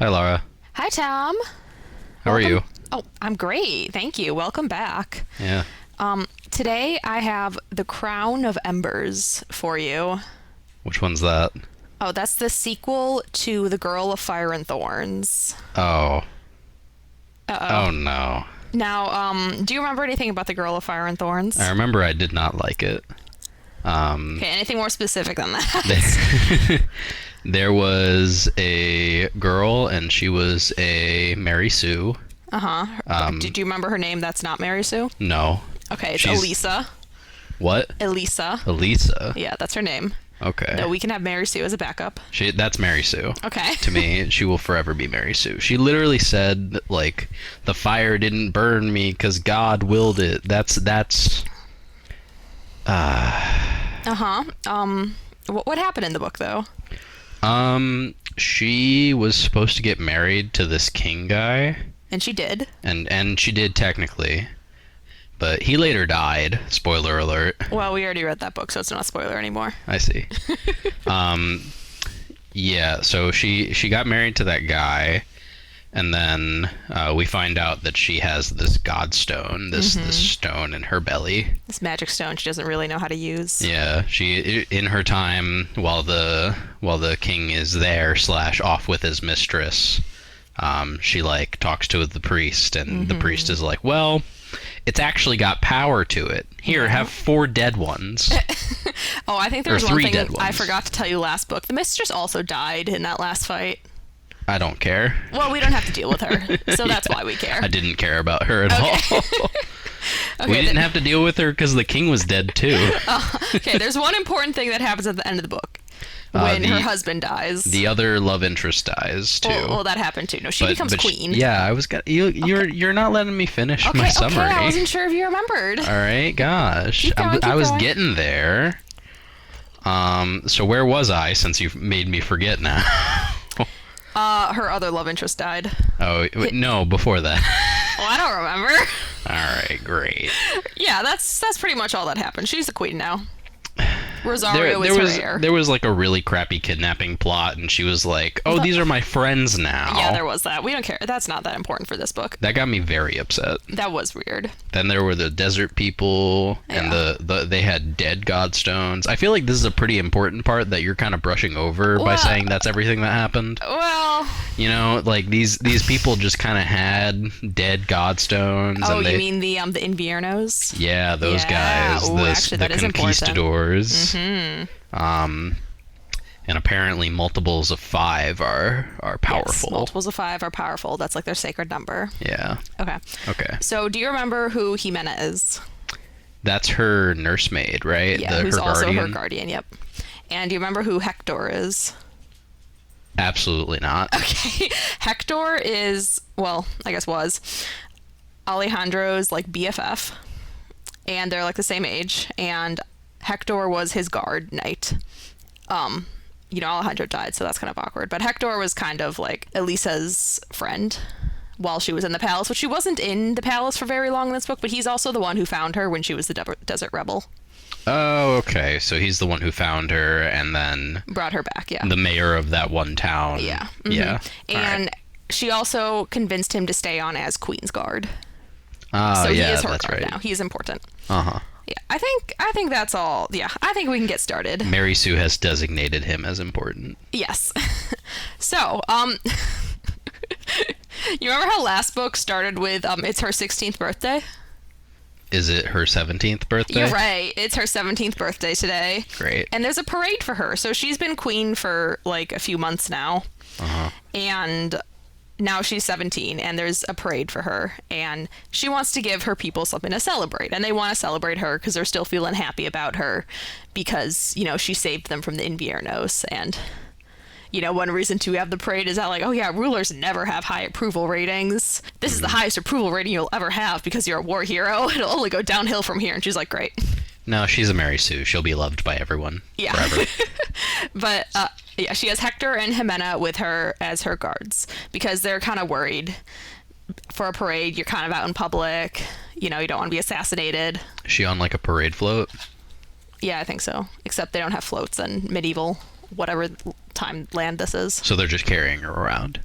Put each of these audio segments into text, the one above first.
Hi, Laura. Hi, Tom. How are you? Oh, I'm great. Thank you. Welcome back. Yeah. Today I have The Crown of Embers for you. Which one's that? Oh, that's the sequel to The Girl of Fire and Thorns. Oh. Uh-oh. Oh, no. Now, do you remember anything about The Girl of Fire and Thorns? I remember I did not like it. Okay, anything more specific than that? There was a girl, and she was a Mary Sue. Uh-huh. Did you remember her name? That's not Mary Sue? No. Okay, it's She's- Elisa. What? Elisa. Elisa. Yeah, that's her name. Okay. No, we can have Mary Sue as a backup. That's Mary Sue. Okay. To me, she will forever be Mary Sue. She literally said, like, the fire didn't burn me because God willed it. That's. Uh-huh. What happened in the book, though? She was supposed to get married to this king guy. And she did. And she did technically. But he later died. Spoiler alert. Well, we already read that book, so it's not a spoiler anymore. I see. Yeah, so she got married to that guy, and then we find out that she has this godstone, this stone in her belly. This magic stone she doesn't really know how to use. Yeah, she in her time while the king is there / off with his mistress, she like talks to the priest, and the priest is like, well, it's actually got power to it. Here, have 4 dead ones. Oh, I think there was one 3 thing dead I ones. forgot to tell you last book. The mistress also died in that last fight. I don't care. Well, we don't have to deal with her, so that's why we care. I didn't care about her at all. We didn't have to deal with her because the king was dead too. Okay, there's one important thing that happens at the end of the book. When her husband dies. The other love interest dies too. Well, that happened too. No, she becomes queen. Yeah, you're not letting me finish my summary. Okay, I wasn't sure if you remembered. All right, gosh, Keep going, I was going. getting there. So where was I since you made me forget now? Her other love interest died. Oh no, before that. Oh, I don't remember. All right, great. Yeah, that's pretty much all that happened. She's the queen now. Rosario is her heir. There was like a really crappy kidnapping plot, and she was like, "Oh, these are my friends now." Yeah, there was that. We don't care. That's not that important for this book. That got me very upset. That was weird. Then there were the desert people, and they had dead godstones. I feel like this is a pretty important part that you're kind of brushing over by saying that's everything that happened. Well, You know, like these people just kind of had dead godstones. oh, and you mean the Inviernos? Yeah, those Yeah. guys. Ooh, the actually, that is important. conquistadors. And apparently multiples of 5 are Yes, powerful. multiples of 5 are powerful. That's like their sacred number. Yeah. Okay. Okay. So, do you remember who Jimena is? That's her nursemaid, right? Yeah, who's her also guardian? her guardian. Yep. And do you remember who Hector is? Absolutely not. Okay. Hector is, well, I guess was Alejandro's like BFF, and they're like the same age. And Hector was his guard knight. Alejandro died, so that's kind of awkward. But Hector was kind of like Elisa's friend while she was in the palace, which she wasn't in the palace for very long in this book, but he's also the one who found her when she was the desert rebel. Oh, okay. So he's the one who found her and then Brought her back, yeah. the mayor of that one town. Yeah. Yeah. And Alright. she also convinced him to stay on as Queen's Guard. Oh, So yeah, he is her that's guard right. now. He's important. Uh-huh. Yeah, I think that's all. Yeah, I think we can get started. Mary Sue has designated him as important. Yes. So, you remember how last book started with it's her 16th birthday? Is it her 17th birthday? You're right. It's her 17th birthday today. Great. And there's a parade for her. So she's been queen for like a few months now. Uh-huh. And now she's 17 and there's a parade for her. And she wants to give her people something to celebrate. And they want to celebrate her because they're still feeling happy about her because, she saved them from the Inviernos. And, one reason to have the parade is that like, oh yeah, rulers never have high approval ratings. This is the highest approval rating you'll ever have because you're a war hero. It'll only go downhill from here. And she's like, great. No, she's a Mary Sue. She'll be loved by everyone. Yeah. Forever. But yeah, she has Hector and Jimena with her as her guards because they're kind of worried. For a parade, you're kind of out in public. You don't want to be assassinated. Is she on like a parade float? Yeah, I think so. Except they don't have floats in medieval, whatever time land this is. So they're just carrying her around.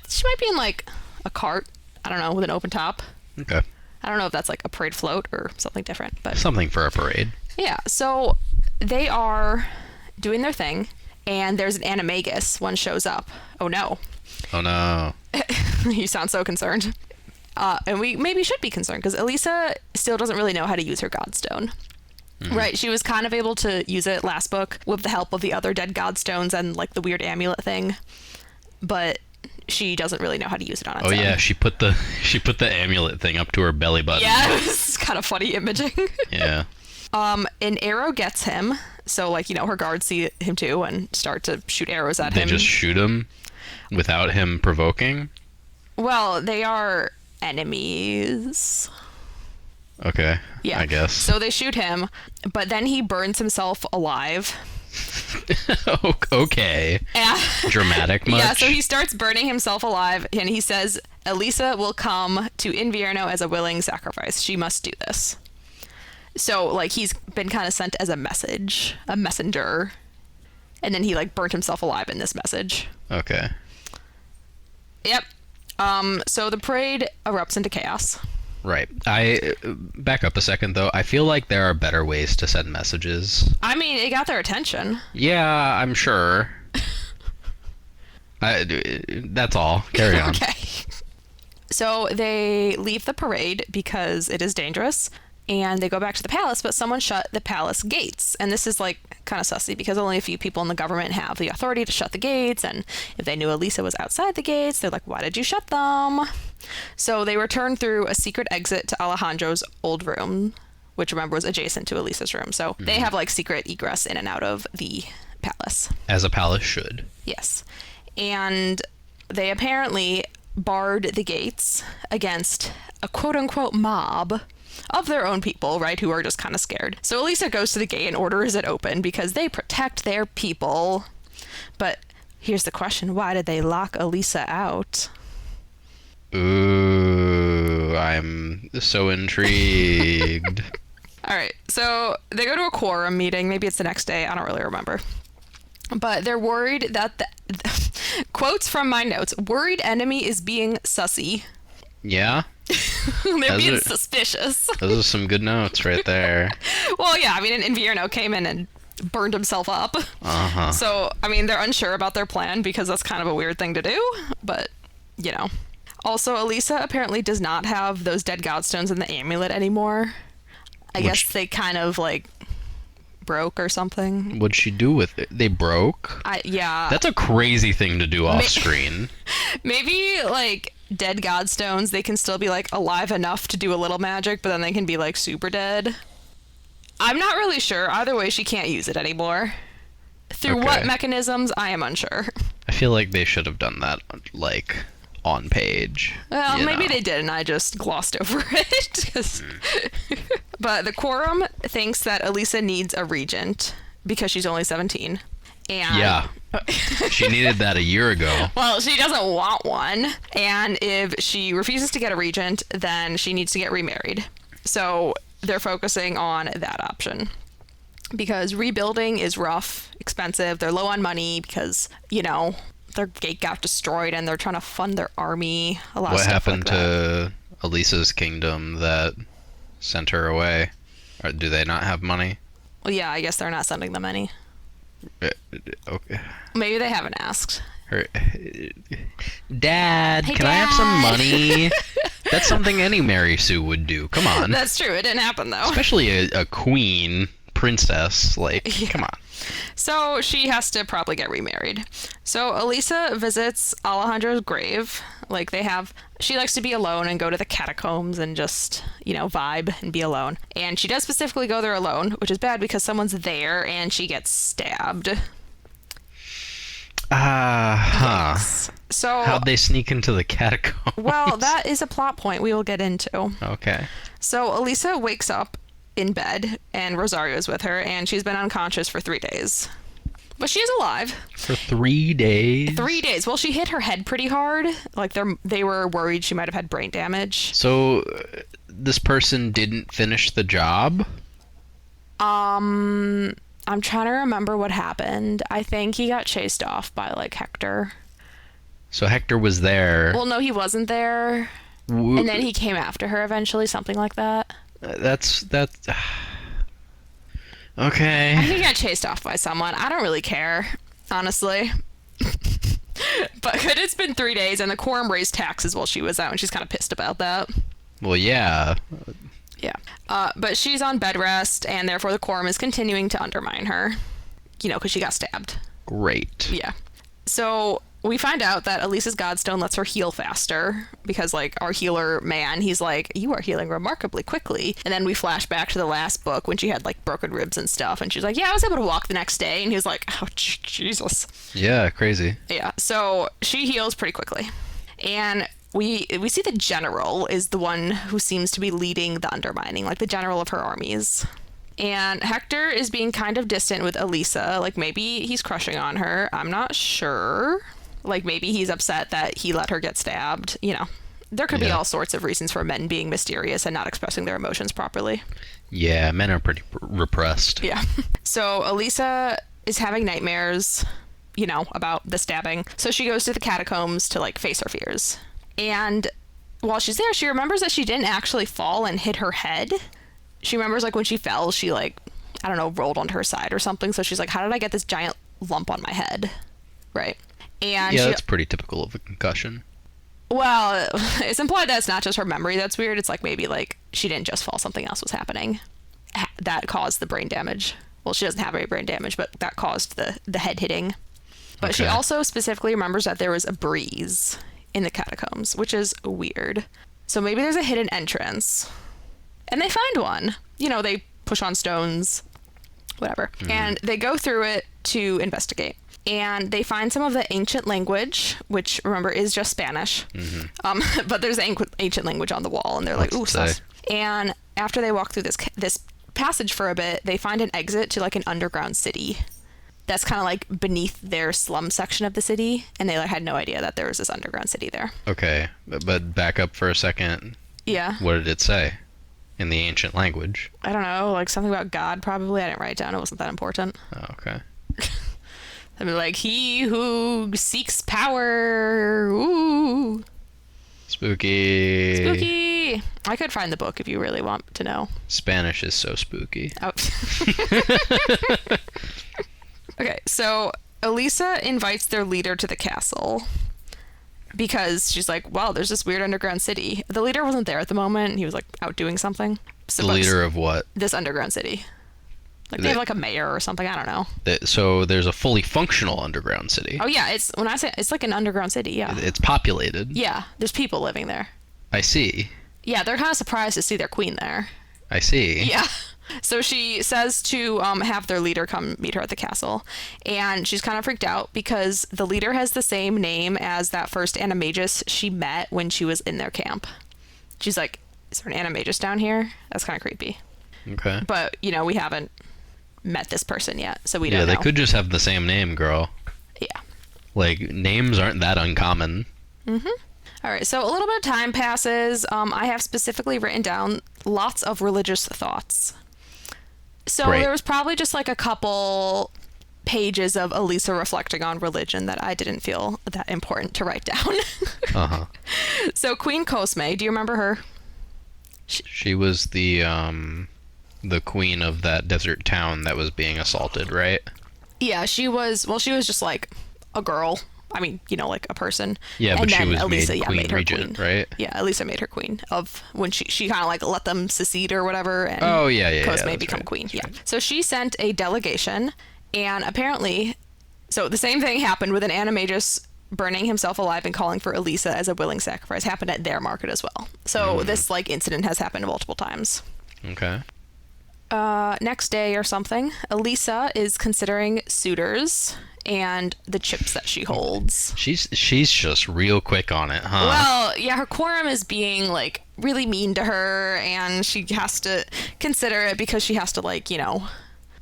She might be in like a cart. I don't know, with an open top. Okay. I don't know if that's like a parade float or something different, but Something for a parade. yeah. So they are doing their thing, and there's an animagus. One shows up. Oh no. Oh no. You sound so concerned. And we maybe should be concerned because Elisa still doesn't really know how to use her godstone. Right, she was kind of able to use it last book with the help of the other dead godstones and like the weird amulet thing, but she doesn't really know how to use it on its own. Oh yeah, she put the amulet thing up to her belly button. Yeah, it's kind of funny imaging. Yeah. An arrow gets him, so like, you know, her guards see him too and start to shoot arrows at him. They just shoot him without him provoking? Well, they are enemies. Okay. Yeah. I guess. So they shoot him, but then he burns himself alive. Okay. Yeah. Dramatic much? Yeah, so he starts burning himself alive, and he says, Elisa will come to Invierno as a willing sacrifice. She must do this. So, like, he's been kind of sent as a message, a messenger. And then he, like, burnt himself alive in this message. Okay. Yep. So the parade erupts into chaos. Right. I back up a second though. I feel like there are better ways to send messages. I mean, it got their attention. Yeah, I'm sure. That's all. Carry on. Okay. So they leave the parade because it is dangerous, and they go back to the palace, but someone shut the palace gates. And this is like kind of sussy because only a few people in the government have the authority to shut the gates, and if they knew Elisa was outside the gates, they're like, why did you shut them? So they return through a secret exit to Alejandro's old room, which remember was adjacent to Elisa's room. So they have like secret egress in and out of the palace. As a palace should. Yes. And they apparently barred the gates against a quote-unquote mob of their own people, right, who are just kind of scared. So Elisa goes to the gate and orders it open because they protect their people. But here's the question, why did they lock Elisa out? Ooh, I'm so intrigued. All right, so they go to a quorum meeting. Maybe it's the next day. I don't really remember. But they're worried that the quotes from my notes, worried enemy is being sussy. Yeah? They're being suspicious. Those are some good notes right there. Well, yeah, I mean, Invierno came in and burned himself up. Uh-huh. So, I mean, they're unsure about their plan because that's kind of a weird thing to do, but, you know. Also, Elisa apparently does not have those dead godstones in the amulet anymore. I guess they kind of, like, broke or something. What'd she do with it? They broke? Yeah. That's a crazy thing to do off screen. Maybe, like, dead godstones, they can still be, like, alive enough to do a little magic, but then they can be, like, super dead. I'm not really sure. Either way, she can't use it anymore. Through what mechanisms, I am unsure. I feel like they should have done that, like, on page. Well, maybe they did, and I just glossed over it. But the quorum thinks that Elisa needs a regent because she's only 17. And yeah. She needed that a year ago. Well, she doesn't want one. And if she refuses to get a regent, then she needs to get remarried. So they're focusing on that option. Because rebuilding is rough, expensive. They're low on money because, you know, their gate got destroyed and they're trying to fund their army. A lot of stuff happened like to Elisa's kingdom that sent her away? Or do they not have money? Well, yeah, I guess they're not sending them any. Okay. Maybe they haven't asked. Dad, hey, can Dad. I have some money? That's something any Mary Sue would do. Come on. That's true. It didn't happen, though. Especially a queen, princess. Like, Yeah. come on. So she has to probably get remarried. So Elisa visits Alejandro's grave. Like she likes to be alone and go to the catacombs and just, you know, vibe and be alone. And she does specifically go there alone, which is bad because someone's there and she gets stabbed. So how'd they sneak into the catacombs? Well, that is a plot point we will get into. Okay. So Elisa wakes up in bed and Rosario's with her and she's been unconscious for 3 days. But she is alive. For 3 days? 3 days. Well, she hit her head pretty hard. Like they were worried she might have had brain damage. So this person didn't finish the job? I'm trying to remember what happened. I think he got chased off by like Hector. So Hector was there. Well, no, he wasn't there. And then he came after her eventually, something like that. That's okay. I think he got chased off by someone. I don't really care, honestly. But it's been 3 days, and the quorum raised taxes while she was out, and she's kind of pissed about that. Well, yeah. Yeah. But she's on bed rest, and therefore the quorum is continuing to undermine her. You know, because she got stabbed. Great. Yeah. So we find out that Elisa's godstone lets her heal faster because, like, our healer man, he's like, you are healing remarkably quickly. And then we flash back to the last book when she had, like, broken ribs and stuff. And she's like, yeah, I was able to walk the next day. And he was like, oh, Jesus. Yeah, crazy. Yeah. So she heals pretty quickly. And we see the general is the one who seems to be leading the undermining, like the general of her armies. And Hector is being kind of distant with Elisa. Like, maybe he's crushing on her. I'm not sure. Like, maybe he's upset that he let her get stabbed. You know, there could be all sorts of reasons for men being mysterious and not expressing their emotions properly. Yeah, men are pretty repressed. Yeah. So Elisa is having nightmares, you know, about the stabbing. So she goes to the catacombs to, like, face her fears. And while she's there, she remembers that she didn't actually fall and hit her head. She remembers, like, when she fell, she, like, I don't know, rolled onto her side or something. So she's like, how did I get this giant lump on my head? Right. And yeah, that's pretty typical of a concussion. Well, it's implied that it's not just her memory that's weird. It's like maybe, like, she didn't just fall. Something else was happening that caused the brain damage. Well, she doesn't have any brain damage, but that caused the head hitting. But she also specifically remembers that there was a breeze in the catacombs, which is weird. So maybe there's a hidden entrance. And they find one. You know, they push on stones, whatever. And they go through it to investigate. And they find some of the ancient language, which, remember, is just Spanish. But there's ancient language on the wall, and they're like, ooh, sus. And after they walk through this passage for a bit, they find an exit to, like, an underground city that's kind of, like, beneath their slum section of the city, and they, like, had no idea that there was this underground city there. Okay, but back up for a second. Yeah. What did it say in the ancient language? I don't know, like, something about God, probably. I didn't write it down. It wasn't that important. Oh, okay. I mean, like, he who seeks power. Ooh. Spooky. Spooky. I could find the book if you really want to know. Spanish is so spooky. Oh. Okay, so Elisa invites their leader to the castle because she's like, wow, there's this weird underground city. The leader wasn't there at the moment. He was, like, out doing something. So, the leader of what? This underground city. Like, they have, like, a mayor or something. I don't know. So there's a fully functional underground city. Oh, yeah. When I say it's like an underground city, yeah. It's populated. Yeah. There's people living there. I see. Yeah, they're kind of surprised to see their queen there. I see. Yeah. So she says to have their leader come meet her at the castle. And she's kind of freaked out because the leader has the same name as that first animagus she met when she was in their camp. She's like, is there an animagus down here? That's kind of creepy. Okay. But, you know, we haven't met this person yet, so we don't know. Yeah, they could just have the same name, girl. Yeah. Like, names aren't that uncommon. Mm-hmm. All right, so a little bit of time passes. I have specifically written down lots of religious thoughts. So Great. There was probably just, like, a couple pages of Elisa reflecting on religion that I didn't feel that important to write down. Uh-huh. So Queen Cosme, do you remember her? She was the queen of that desert town that was being assaulted, right? Yeah, she was just, like, a girl. I mean, you know, like a person. Yeah, but she was Elisa, made queen regent, right? Yeah, Elisa made her queen of when she kind of, like, let them secede or whatever. And Cosme become queen. Yeah. Right. So she sent a delegation, and apparently, so the same thing happened with an animagus burning himself alive and calling for Elisa as a willing sacrifice happened at their market as well. So this, like, incident has happened multiple times. Okay. Next day or something, Elisa is considering suitors and the chips that she holds. She's just real quick on it, huh? Well, yeah, her quorum is being, like, really mean to her, and she has to consider it because she has to, like, you know,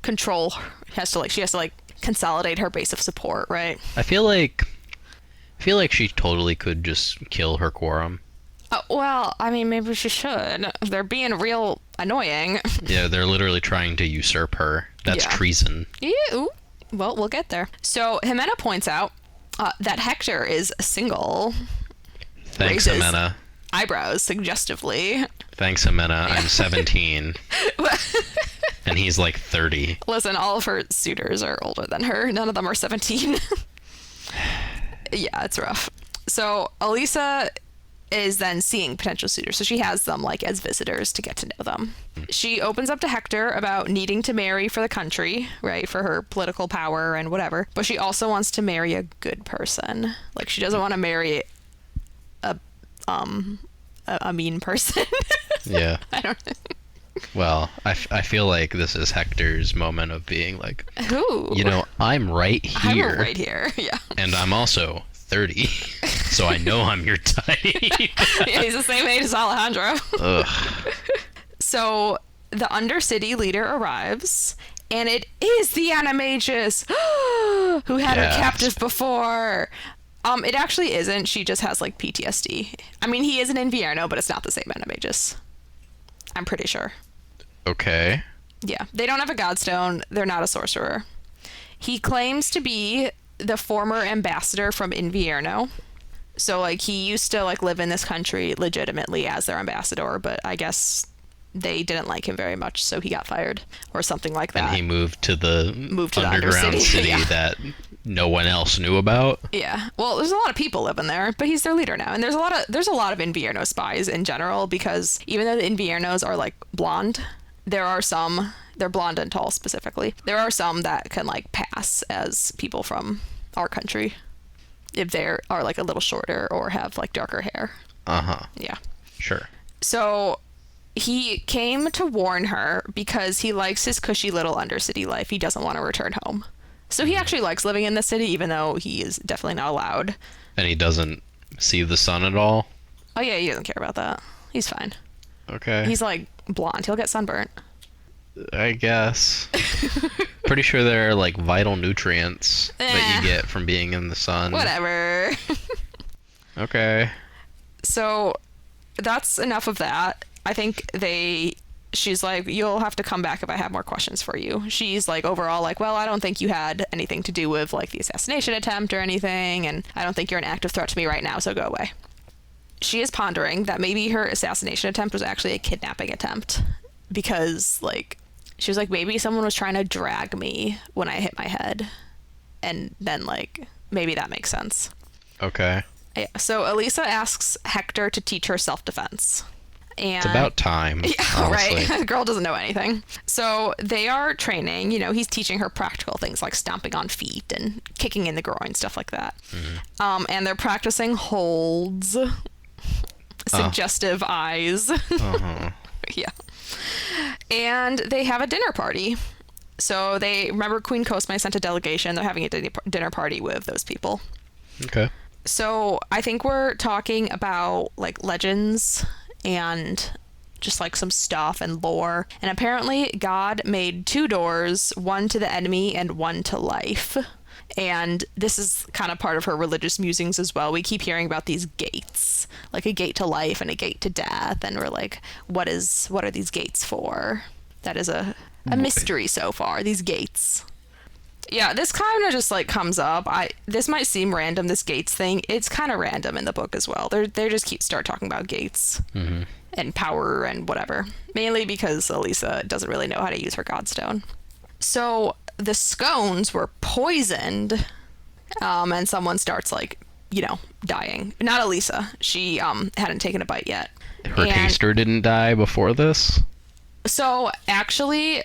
control. She has to like consolidate her base of support, right? I feel like she totally could just kill her quorum. Well, I mean, maybe she should. They're being real annoying. Yeah, they're literally trying to usurp her. That's treason. Yeah. Well, we'll get there. So Jimena points out That Hector is single. Thanks, Raises Amena. eyebrows suggestively. Thanks, Amena. I'm 17. And he's like 30. Listen, all of her suitors are older than her. None of them are 17. Yeah, it's rough. So Elisa is then seeing potential suitors. So she has them like as visitors to get to know them. She opens up to Hector about needing to marry for the country, right? For her political power and whatever. But she also wants to marry a good person. Like she doesn't want to marry a mean person. Yeah. I don't know. Well, I feel like this is Hector's moment of being like, Ooh. you know, I'm right here. I'm right here. Yeah. And I'm also 30. So I know I'm your type. Yeah, he's the same age as Alejandro. Ugh. So the Undercity leader arrives, and it is the Animagus who had her captive before. It actually isn't. She just has like PTSD. I mean, he is an Invierno, but it's not the same Animagus. I'm pretty sure. Okay. Yeah, they don't have a godstone. They're not a sorcerer. He claims to be the former ambassador from Invierno. So like he used to like live in this country legitimately as their ambassador, but I guess they didn't like him very much, so he got fired or something like that. And he moved to the underground Undercity. city Yeah. that no one else knew about. Yeah. Well, there's a lot of people living there, but he's their leader now. And there's a lot of Invierno spies in general, because even though the Inviernos are like blonde, there are some, they're blonde and tall specifically. There are some that can like pass as people from our country if they are like a little shorter or have like darker hair. Uh-huh. Yeah. Sure. So he came to warn her because he likes his cushy little Undercity life. He doesn't want to return home. So he actually likes living in the city, even though he is definitely not allowed. And he doesn't see the sun at all? Oh yeah, he doesn't care about that. He's fine. Okay. He's like blonde. He'll get sunburnt. I guess. Pretty sure there are like vital nutrients that you get from being in the sun. Whatever. Okay. So that's enough of that. I think she's like, you'll have to come back if I have more questions for you. She's like overall like, well, I don't think you had anything to do with like the assassination attempt or anything, and I don't think you're an active threat to me right now, so go away. She is pondering that maybe her assassination attempt was actually a kidnapping attempt, because like she was like, maybe someone was trying to drag me when I hit my head, and then like maybe that makes sense. Okay. Yeah. So Elisa asks Hector to teach her self-defense. And It's about time. Yeah, honestly. right. The girl doesn't know anything. So they are training, he's teaching her practical things like stomping on feet and kicking in the groin, stuff like that. Mm-hmm. And they're practicing holds, suggestive eyes. Uh-huh. Yeah. And they have a dinner party. So they remember Queen Cosme sent a delegation. They're having a dinner party with those people. Okay. So I think we're talking about like legends and just like some stuff and lore. And apparently God made 2 doors, one to the enemy and one to life. And this is kind of part of her religious musings as well. We keep hearing about these gates, like a gate to life and a gate to death. And we're like, what are these gates for? That is a mystery so far, these gates. Yeah, this kind of just like comes up. This might seem random, this gates thing. It's kind of random in the book as well. They just start talking about gates and power and whatever. Mainly because Elisa doesn't really know how to use her godstone. So the scones were poisoned, and someone starts like, dying. Not Elisa. She hadn't taken a bite yet. Her taster didn't die before this? So actually,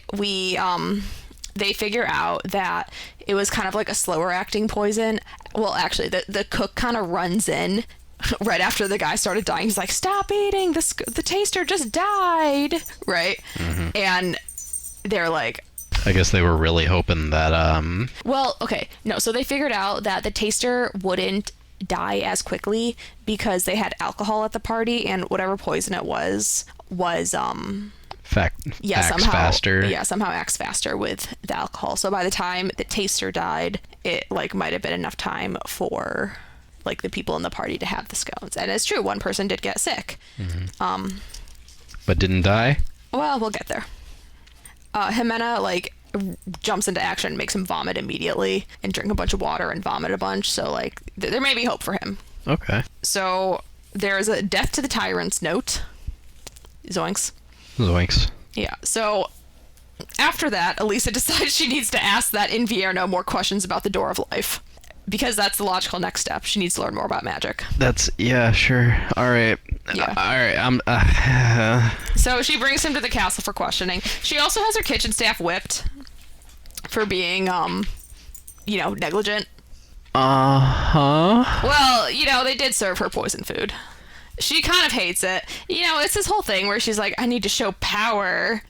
they figure out that it was kind of like a slower acting poison. Well, actually, the cook kind of runs in right after the guy started dying. He's like, stop eating, the taster just died, right? Mm-hmm. And they're like, I guess they were really hoping that well, okay, no, so they figured out that the taster wouldn't die as quickly because they had alcohol at the party, and whatever poison it was acts faster. Yeah, somehow acts faster with the alcohol. So by the time the taster died, it like might have been enough time for like the people in the party to have the scones. And it's true, one person did get sick. But didn't die? Well, we'll get there. Jimena like jumps into action and makes him vomit immediately and drink a bunch of water and vomit a bunch. So, like, there may be hope for him. Okay. So, there's a death to the tyrant's note. Zoinks. Zoinks. Yeah. So, after that, Elisa decides she needs to ask that Invierno more questions about the Door of Life. Because that's the logical next step. She needs to learn more about magic. Yeah, sure. All right. Yeah. All right. So she brings him to the castle for questioning. She also has her kitchen staff whipped for being, negligent. Uh-huh. Well, they did serve her poison food. She kind of hates it. It's this whole thing where she's like, I need to show power.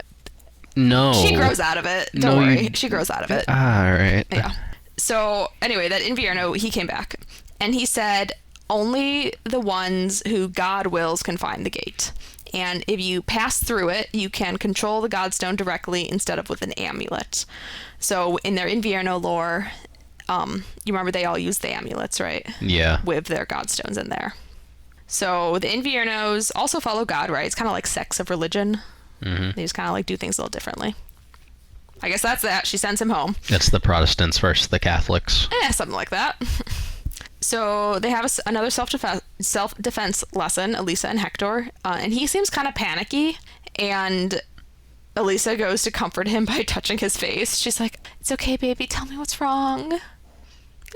No. She grows out of it. Don't worry. She grows out of it. All right. Yeah. So, anyway, that Invierno, he came back. And he said, only the ones who God wills can find the gate. And if you pass through it, you can control the godstone directly instead of with an amulet. So, in their Invierno lore, you remember they all use the amulets, right? Yeah. With their godstones in there. So, the Inviernos also follow God, right? It's kind of like sects of religion. Mm-hmm. They just kind of like do things a little differently. I guess that's that. She sends him home. It's the Protestants versus the Catholics. Something like that. So they have another self-defense lesson, Elisa and Hector, and he seems kind of panicky, and Elisa goes to comfort him by touching his face. She's like, it's okay, baby, tell me what's wrong.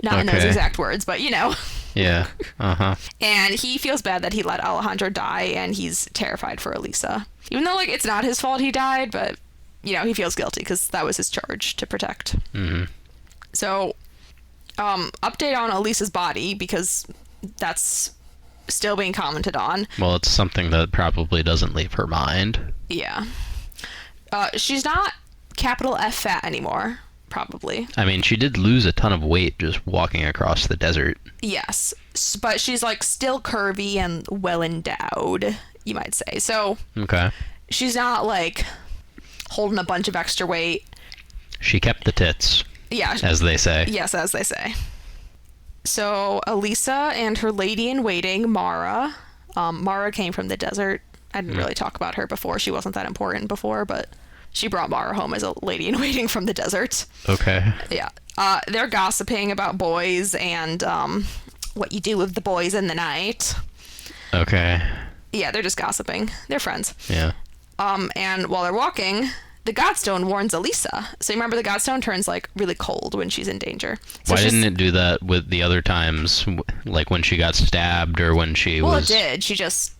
Not in those exact words, but Yeah, uh-huh. And he feels bad that he let Alejandro die, and he's terrified for Elisa. Even though, it's not his fault he died, but... he feels guilty because that was his charge to protect. Mm-hmm. So, update on Elisa's body because that's still being commented on. Well, it's something that probably doesn't leave her mind. Yeah. She's not capital F fat anymore, probably. I mean, she did lose a ton of weight just walking across the desert. Yes, but she's, still curvy and well-endowed, you might say. So, okay. She's not, holding a bunch of extra weight. She kept the tits. Yeah. As they say. Yes, as they say. So, Elisa and her lady-in-waiting, Mara. Mara came from the desert. I didn't really talk about her before. She wasn't that important before, but she brought Mara home as a lady-in-waiting from the desert. Okay. Yeah. They're gossiping about boys and what you do with the boys in the night. Okay. Yeah, they're just gossiping. They're friends. Yeah. And while they're walking, the godstone warns Elisa. So you remember the godstone turns really cold when she's in danger. So why didn't it do that with the other times, like when she got stabbed or when she was... Well, it did. She just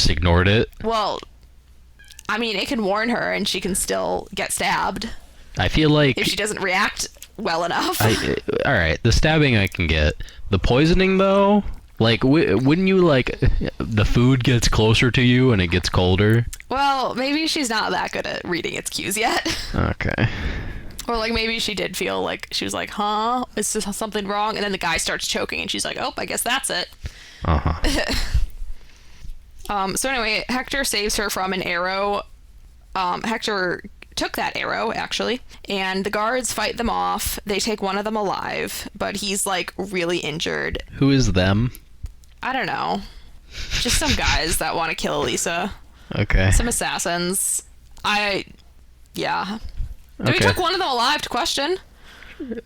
ignored it? Well, I mean, it can warn her and she can still get stabbed. I feel like... if she doesn't react well enough. All right, the stabbing I can get. The poisoning, though... wouldn't you, the food gets closer to you and it gets colder? Well, maybe she's not that good at reading its cues yet. Okay. Or, maybe she did feel she was like, huh? Is this something wrong? And then the guy starts choking and she's like, oh, I guess that's it. Uh-huh. So anyway, Hector saves her from an arrow. Hector took that arrow, actually, and the guards fight them off. They take one of them alive, but he's, really injured. Who is them? I don't know. Just some guys that want to kill Elisa. Okay. Some assassins. Yeah. Okay. We took one of them alive to question.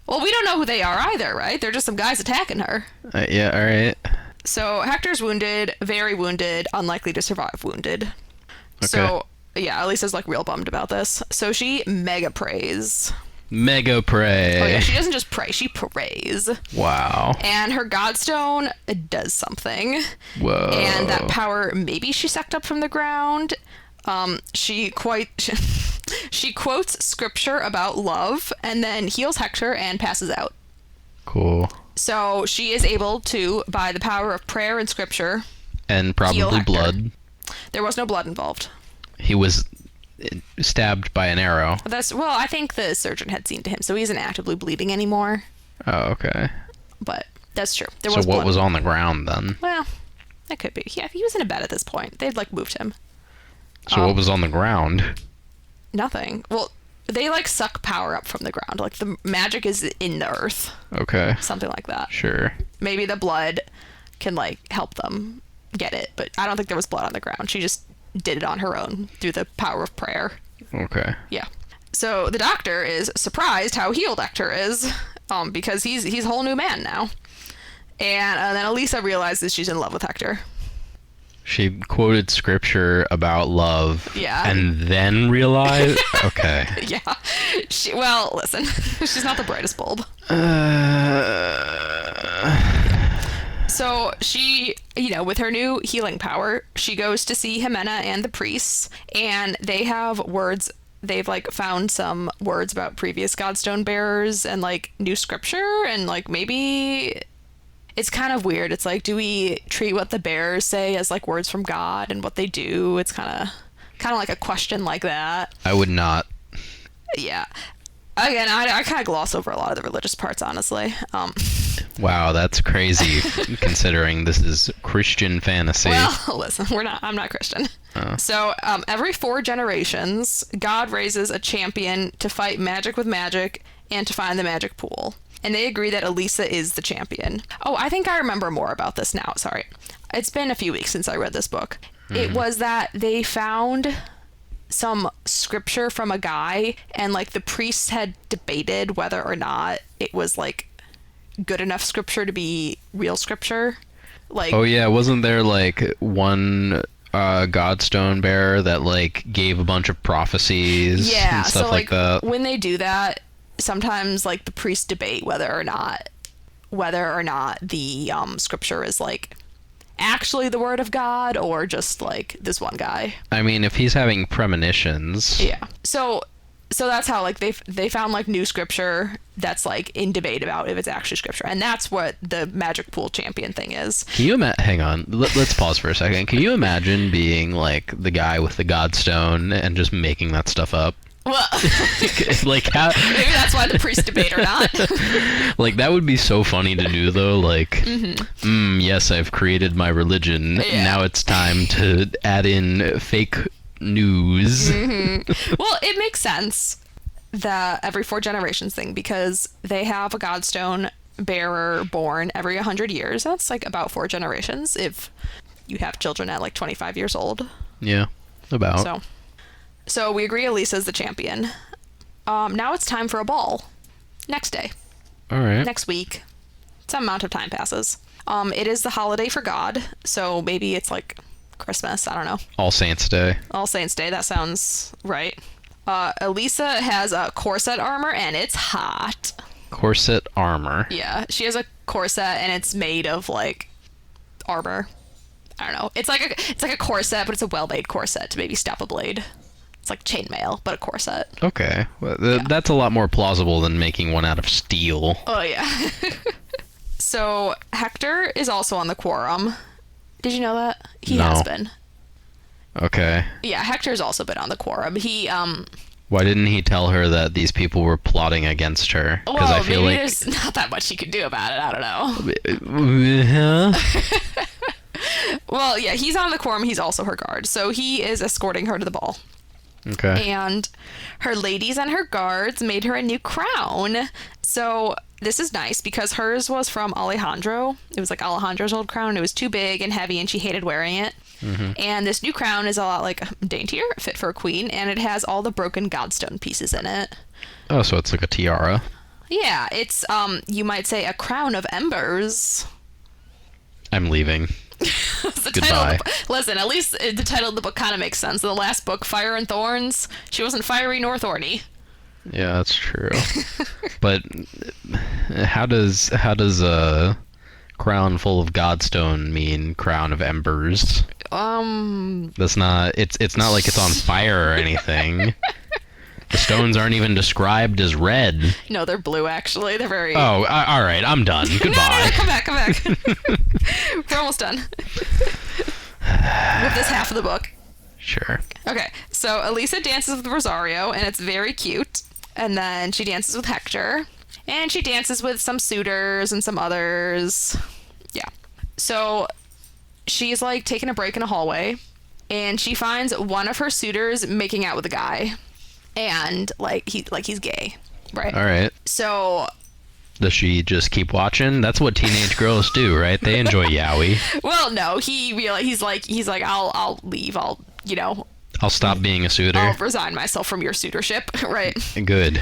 Well, we don't know who they are either, right? They're just some guys attacking her. Yeah, all right. So Hector's wounded, very wounded, unlikely to survive wounded. Okay. So, yeah, Elisa's, real bummed about this. So she mega prays. Mega pray. Oh, yeah, she doesn't just pray, she prays. Wow. And her godstone does something. Whoa. And that power, maybe she sucked up from the ground. She quotes scripture about love and then heals Hector and passes out. Cool. So she is able to, by the power of prayer and scripture, and probably blood. There was no blood involved. He was stabbed by an arrow. I think the surgeon had seen to him, so he isn't actively bleeding anymore. Oh, okay. But that's true. So what was on the ground then? Well, that could be. Yeah, he was in a bed at this point. They'd moved him. So what was on the ground? Nothing. Well, they suck power up from the ground. The magic is in the earth. Okay. Something like that. Sure. Maybe the blood can help them get it, but I don't think there was blood on the ground. She just did it on her own through the power of prayer. Okay. Yeah. So the doctor is surprised how healed Hector is, because he's a whole new man now. And then Elisa realizes she's in love with Hector. She quoted scripture about love. Yeah. And then realized. Okay. Yeah. Well, listen, she's not the brightest bulb. So she, with her new healing power, she goes to see Jimena and the priests, and they have words. They've found some words about previous godstone bearers and new scripture, and maybe it's kind of weird. It's do we treat what the bearers say as words from God and what they do? It's kind of like a question like that. I would not. Yeah. Again, I kind of gloss over a lot of the religious parts, honestly. Wow, that's crazy, considering this is Christian fantasy. Well, listen, I'm not Christian. Oh. So, every 4 generations, God raises a champion to fight magic with magic and to find the magic pool. And they agree that Elisa is the champion. Oh, I think I remember more about this now. Sorry. It's been a few weeks since I read this book. Mm-hmm. It was that they found some scripture from a guy, and the priests had debated whether or not it was good enough scripture to be real scripture. Oh yeah, wasn't there one godstone bearer that gave a bunch of prophecies and stuff like that? When they do that, sometimes the priests debate whether or not the scripture is actually the word of God or just this one guy. I mean, if he's having premonitions. Yeah. So that's how they found new scripture that's in debate about if it's actually scripture, and that's what the magic pool champion thing is. Can you hang on? Let's pause for a second. Can you imagine being the guy with the godstone and just making that stuff up? Well, how, maybe that's why the priests debate or not. That would be so funny to do though. Yes, I've created my religion. Yeah. Now it's time to add in fake news. Mm-hmm. Well, it makes sense, the every 4 generations thing, because they have a godstone bearer born every 100 years. That's about 4 generations if you have children at 25 years old. Yeah, about. So we agree Elisa's the champion. Now it's time for a ball. Next day. All right. Next week. Some amount of time passes. It is the holiday for God, so maybe it's Christmas. I don't know. All Saints Day. All Saints Day. That sounds right. Elisa has a corset armor, and it's hot. Corset armor. Yeah, she has a corset, and it's made of armor. I don't know. It's like a corset, but it's a well-made corset to maybe stop a blade. It's like chainmail, but a corset. Okay. Well, that's a lot more plausible than making one out of steel. Oh, yeah. So, Hector is also on the quorum. Did you know that? He has been. Okay. Yeah, Hector's also been on the quorum. He, Why didn't he tell her that these people were plotting against her? Well, I feel maybe there's not that much he could do about it. I don't know. Well, yeah, he's on the quorum. He's also her guard. So he is escorting her to the ball. Okay. And her ladies and her guards made her a new crown. So this is nice because hers was from Alejandro. It was Alejandro's old crown. It was too big and heavy and she hated wearing it. Mm-hmm. And this new crown is a lot daintier, fit for a queen, and it has all the broken godstone pieces in it. Oh, so it's like a tiara. Yeah, it's you might say a crown of embers. I'm leaving. Goodbye. Listen, at least the title of the book kind of makes sense. In the last book, Fire and Thorns, she wasn't fiery nor thorny. Yeah, that's true. But how does a crown full of godstone mean crown of embers? That's not. It's not like it's on fire or anything. The stones aren't even described as red. No, they're blue, actually. They're very... Oh, all right. I'm done. Goodbye. No, come back. We're almost done. With this half of the book. Sure. Okay, so Elisa dances with Rosario, and it's very cute. And then she dances with Hector. And she dances with some suitors and some others. Yeah. So she's, taking a break in a hallway, and she finds one of her suitors making out with a guy. And he's gay, right? All right. So does she just keep watching? That's what teenage girls do, right? They enjoy yaoi. Well, no, he's like I'll leave. I'll I'll stop being a suitor. I'll resign myself from your suitorship. Right. Good.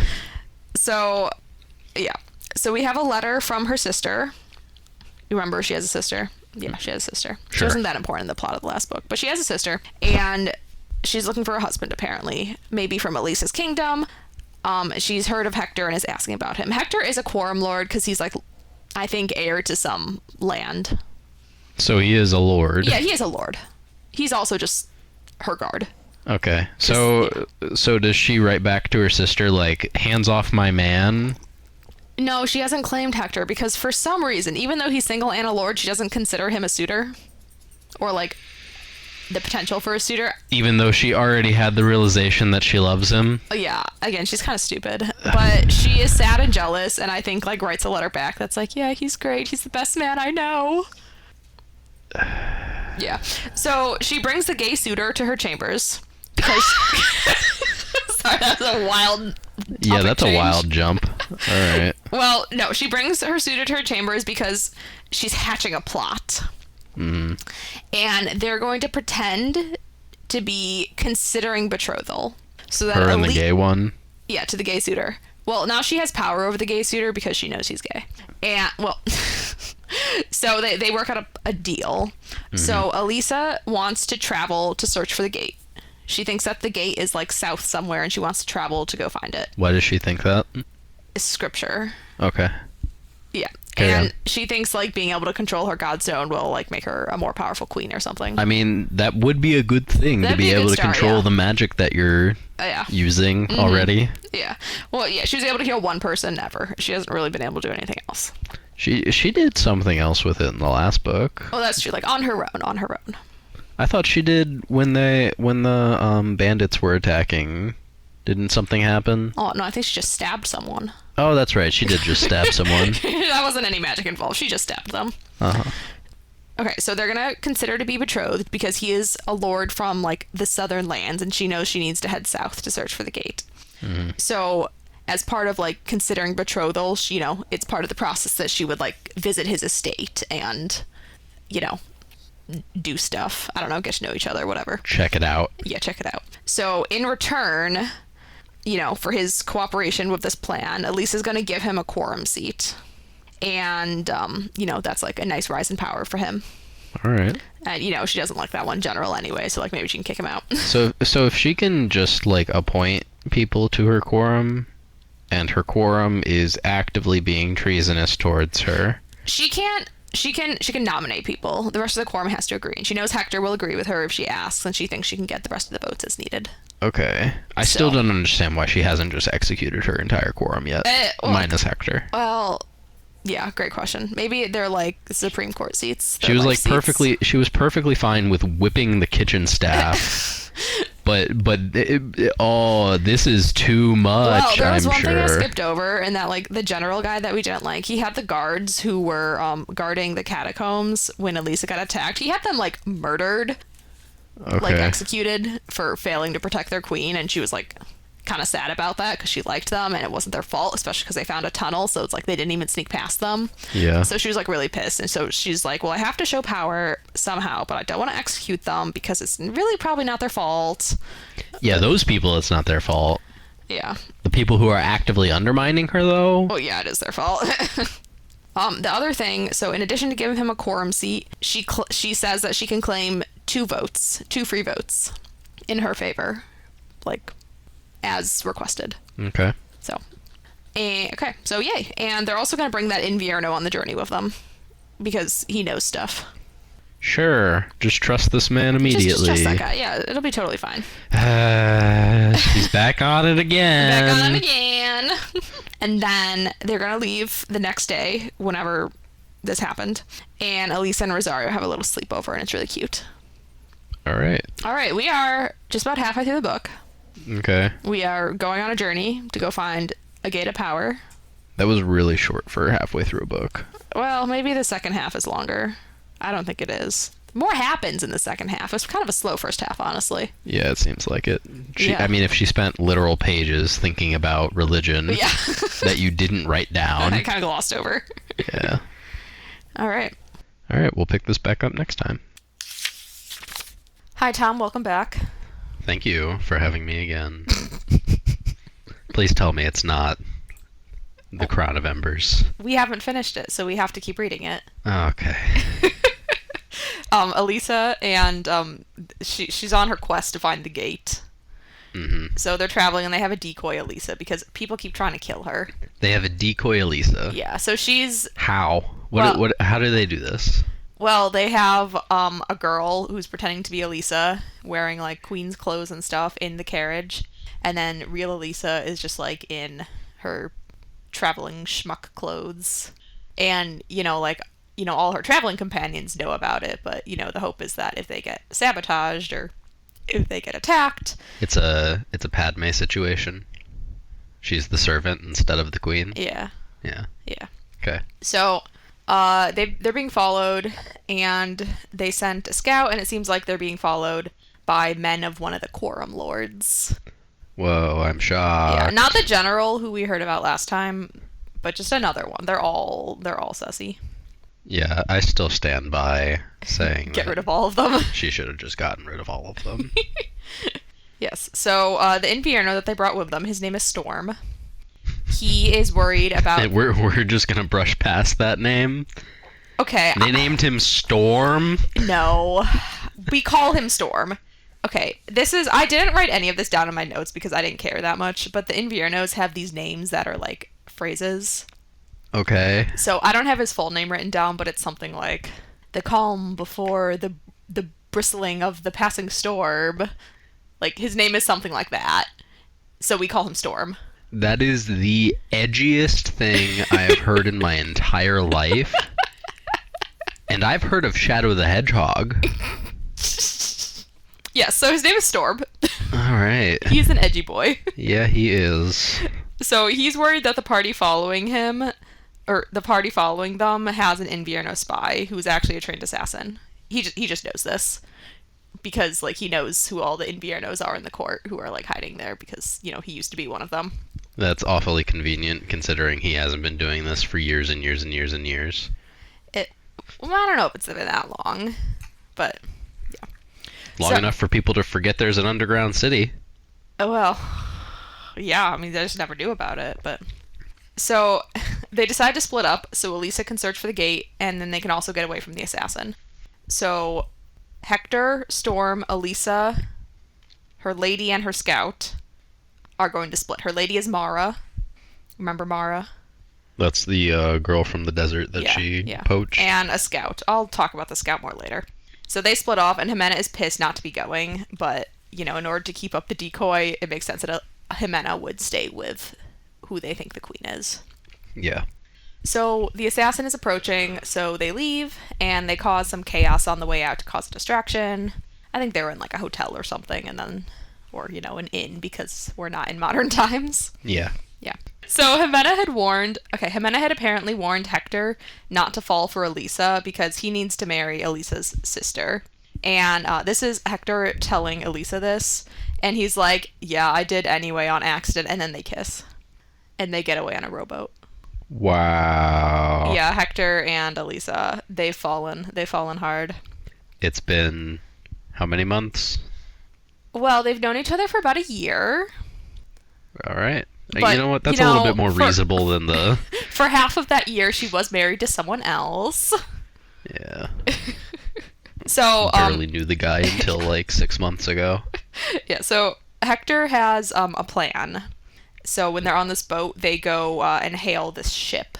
So, yeah. So we have a letter from her sister. You remember she has a sister? Yeah, she has a sister. She Sure. wasn't that important in the plot of the last book, but she has a sister, and she's looking for a husband, apparently. Maybe from Elisa's kingdom. She's heard of Hector and is asking about him. Hector is a quorum lord because he's, like, I think, heir to some land. So he is a lord. Yeah, he is a lord. He's also just her guard. Okay. So does she write back to her sister, like, hands off my man? No, she hasn't claimed Hector because for some reason, even though he's single and a lord, she doesn't consider him a suitor. Or, like, the potential for a suitor. Even though she already had the realization that she loves him? Yeah, again, she's kind of stupid. But she is sad and jealous, and I think, like, writes a letter back that's like, yeah, he's great. He's the best man I know. Yeah. So she brings the gay suitor to her chambers because... Sorry, that's a wild... Yeah, that's change. a wild jump. All right. Well, no, she brings her suitor to her chambers because she's hatching a plot. Mm-hmm. And they're going to pretend to be considering betrothal. So that Her and the gay one? Yeah, to the gay suitor. Well, now she has power over the gay suitor because she knows he's gay. And, well... So they work out a deal. Mm-hmm. So Elisa wants to travel to search for the gate. She thinks that the gate is, like, south somewhere, and she wants to travel to go find it. Why does she think that? It's scripture. Okay. Yeah. Carry and on. she thinks, like, being able to control her godstone will, like, make her a more powerful queen or something. I mean, that would be a good thing. That'd to be be a able good to start, control yeah. the magic that you're using already. Yeah. Well, yeah, she was able to heal one person ever. She hasn't really been able to do anything else. She did something else with it in the last book. Oh, that's true. Like, on her own. I thought she did when the bandits were attacking. Didn't something happen? Oh, no, I think she just stabbed someone. Oh, that's right. She did just stab someone. That wasn't any magic involved. She just stabbed them. Uh-huh. Okay, so they're gonna consider to be betrothed because he is a lord from, like, the southern lands, and she knows she needs to head south to search for the gate. Mm-hmm. So, as part of, like, considering betrothal, she, it's part of the process that she would, like, visit his estate and, do stuff. I don't know, get to know each other, whatever. Check it out. Yeah, check it out. So, in return, for his cooperation with this plan, Elisa's gonna give him a quorum seat. And, that's, like, a nice rise in power for him. All right. And, she doesn't like that one in general anyway, so, like, maybe she can kick him out. So if she can just, like, appoint people to her quorum, and her quorum is actively being treasonous towards her... She can nominate people. The rest of the quorum has to agree. And she knows Hector will agree with her if she asks, and she thinks she can get the rest of the votes as needed. Okay. I still don't understand why she hasn't just executed her entire quorum yet, minus Hector. Well... Yeah, great question. Maybe they're, like, Supreme Court seats. She was, like, seats. she was perfectly fine with whipping the kitchen staff. but this is too much, well, there was I'm one sure. thing I skipped over, and that, like, the general guy that we didn't like, he had the guards who were guarding the catacombs when Elisa got attacked. He had them, like, murdered, like, executed for failing to protect their queen, and she was, like... kind of sad about that because she liked them and it wasn't their fault, especially because they found a tunnel, so it's like they didn't even sneak past them. Yeah. So she was, like, really pissed, and so she's like, well, I have to show power somehow, but I don't want to execute them because it's really probably not their fault. Yeah, those people, it's not their fault. Yeah. The people who are actively undermining her, though? Oh, yeah, it is their fault. The other thing, so in addition to giving him a quorum seat, she says that she can claim 2 free votes in her favor, like, as requested. Okay. So yay. And they're also going to bring that Invierno on the journey with them because he knows stuff. Sure. Just trust this man immediately. Just trust that guy. Yeah, it'll be totally fine. She's back on it again. Back on it again. And then they're going to leave the next day whenever this happened. And Elisa and Rosario have a little sleepover, and it's really cute. All right. We are just about halfway through the book. Okay. We are going on a journey to go find a gate of power. That was really short for halfway through a book. Well, maybe the second half is longer. I don't think it is. More happens in the second half. It's kind of a slow first half, honestly. Yeah, it seems like it. Yeah. I mean, if she spent literal pages thinking about religion that you didn't write down. I kind of glossed over. Yeah. All right. All right, we'll pick this back up next time. Hi, Tom. Welcome back. Thank you for having me again. Please tell me it's not The Crown of Embers. We haven't finished it, so we have to keep reading it. Oh, okay. Elisa, and she's on her quest to find the gate. Mm-hmm. So they're traveling, and they have a decoy Elisa because people keep trying to kill her. They have a decoy Elisa. Yeah, so she's... How? How do they do this? Well, they have a girl who's pretending to be Elisa, wearing like queen's clothes and stuff in the carriage, and then real Elisa is just like in her traveling schmuck clothes. And, all her traveling companions know about it, but, the hope is that if they get sabotaged or if they get attacked... It's a Padme situation. She's the servant instead of the queen. Yeah. Yeah. Yeah. Okay. So, they're being followed, and they sent a scout, and it seems like they're being followed by men of one of the Quorum Lords. Whoa, I'm shocked. Yeah, not the general who we heard about last time, but just another one. They're all sussy. Yeah, I still stand by saying Get rid of all of them. She should have just gotten rid of all of them. Yes. So the Invierno that they brought with them, his name is Storm. He is worried about... We're just gonna brush past that name. Okay. They named him Storm? No. We call him Storm. Okay, I didn't write any of this down in my notes because I didn't care that much, but the Inviernos have these names that are like phrases. Okay. So I don't have his full name written down, but it's something like the calm before the bristling of the passing storm. Like, his name is something like that. So we call him Storm. That is the edgiest thing I have heard in my entire life. And I've heard of Shadow the Hedgehog. Yes, so his name is Storm. All right. He's an edgy boy. Yeah, he is. So he's worried that the party following them has an Invierno spy who's actually a trained assassin. He just knows this because like he knows who all the Inviernos are in the court who are like hiding there because he used to be one of them. That's awfully convenient considering he hasn't been doing this for years and years and years and years. Well, I don't know if it's been that long, but yeah. Long enough for people to forget there's an underground city. Oh well. Yeah, I mean, they just never knew about it, but... So, they decide to split up so Elisa can search for the gate, and then they can also get away from the assassin. So, Hector, Storm, Elisa, her lady, and her scout are going to split. Her lady is Mara. Remember Mara? That's the girl from the desert that she poached. And a scout. I'll talk about the scout more later. So they split off, and Jimena is pissed not to be going, but, in order to keep up the decoy, it makes sense that Jimena would stay with who they think the queen is. Yeah. So the assassin is approaching, so they leave, and they cause some chaos on the way out to cause a distraction. I think they were in like a hotel or something, or an inn, because we're not in modern times. Yeah. Yeah. So Jimena had apparently warned Hector not to fall for Elisa because he needs to marry Elisa's sister. And this is Hector telling Elisa this, and he's like, yeah, I did anyway on accident, and then they kiss. And they get away on a rowboat. Wow. Yeah, Hector and Elisa, they've fallen hard. It's been how many months? Well, they've known each other for about a year. All right. But, you know what? That's a little bit more reasonable than the... For half of that year, she was married to someone else. Yeah. So, barely knew the guy until like 6 months ago. Yeah, so Hector has a plan. So when they're on this boat, they go and hail this ship.